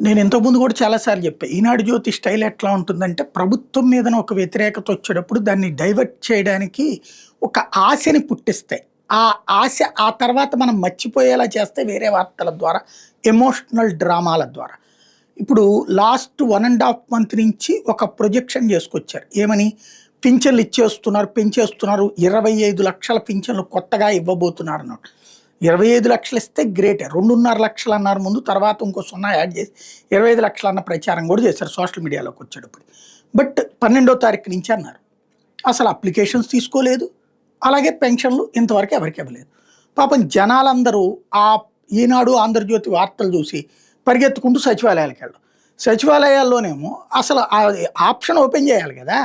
నేను ఇంతకుముందు కూడా చాలాసార్లు చెప్పా. ఈనాడు జ్యోతి స్టైల్ ఎట్లా ఉంటుందంటే, ప్రభుత్వం మీదన ఒక వ్యతిరేకత వచ్చేటప్పుడు దాన్ని డైవర్ట్ చేయడానికి ఒక ఆశని పుట్టిస్తాయి. ఆ ఆశ ఆ తర్వాత మనం మర్చిపోయేలా చేస్తే వేరే వార్తల ద్వారా, ఎమోషనల్ డ్రామాల ద్వారా. ఇప్పుడు లాస్ట్ 1½ మంత్ నుంచి ఒక ప్రొజెక్షన్ చేసుకొచ్చారు. ఏమని? పింఛన్లు ఇచ్చేస్తున్నారు, పెంచేస్తున్నారు. 25,00,000 పింఛన్లు కొత్తగా ఇవ్వబోతున్నారన్నమాట. 25,00,000 ఇస్తే గ్రేటే. 2.5 లక్షలు అన్నారు ముందు, తర్వాత ఇంకో 0 యాడ్ చేసి 25,00,000 అన్న ప్రచారం కూడా చేశారు సోషల్ మీడియాలోకి వచ్చేటప్పుడు. బట్ 12వ తారీఖు నుంచి అన్నారు. అసలు అప్లికేషన్స్ తీసుకోలేదు. అలాగే పెన్షన్లు ఇంతవరకు ఎవరికి ఇవ్వలేదు. పాపం జనాలందరూ ఆ ఈనాడు, ఆంధ్రజ్యోతి వార్తలు చూసి పరిగెత్తుకుంటూ సచివాలయాలకు వెళ్ళడం. సచివాలయాల్లోనేమో అసలు ఆప్షన్ ఓపెన్ చేయాలి కదా,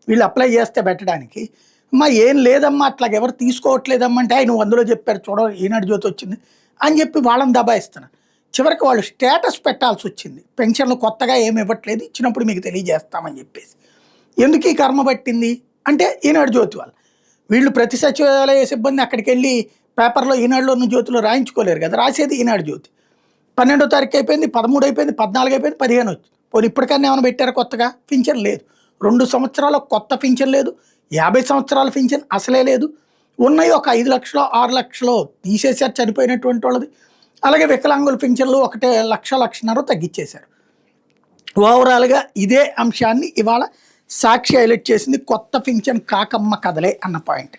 వీళ్ళు అప్లై చేస్తే పెట్టడానికి. అమ్మా ఏం లేదమ్మా, అట్లాగ ఎవరు తీసుకోవట్లేదమ్మా అంటే, నువ్వు అందులో చెప్పారు చూడ ఈనాడు జ్యోతి వచ్చింది అని చెప్పి వాళ్ళని దబాయిస్తున్నారు. చివరికి వాళ్ళు స్టేటస్ పెట్టాల్సి వచ్చింది, పెన్షన్లు కొత్తగా ఏమి ఇవ్వట్లేదు, ఇచ్చినప్పుడు మీకు తెలియజేస్తామని చెప్పేసి. ఎందుకు ఈ కర్మ పట్టింది అంటే ఈనాడు జ్యోతి వాళ్ళు. వీళ్ళు ప్రతి సచివాలయ సిబ్బంది అక్కడికి వెళ్ళి పేపర్లో ఈనాడులోని జ్యోతిలో రాయించుకోలేరు కదా, రాసేది ఈనాడు జ్యోతి. 12వ తారీఖు అయిపోయింది, 13 అయిపోయింది, 14 అయిపోయింది, 15 వచ్చింది. పోనీ ఇప్పటికన్నా ఏమైనా పెట్టారు కొత్తగా? పింఛన్ లేదు. 2 సంవత్సరాల కొత్త పింఛన్ లేదు. 50 సంవత్సరాల పింఛన్ అసలే లేదు. ఉన్నాయి ఒక 5 లక్షలు 6 లక్షలు తీసేశారు చనిపోయినటువంటి వాళ్ళది. అలాగే వికలాంగుల పింఛన్లు 1,00,000-1,50,000 తగ్గించేశారు. ఓవరాల్గా ఇదే అంశాన్ని ఇవాళ సాక్షి హైలైట్ చేసింది. కొత్త పింఛన్ కాకమ్మ కదలే అన్న పాయింట్.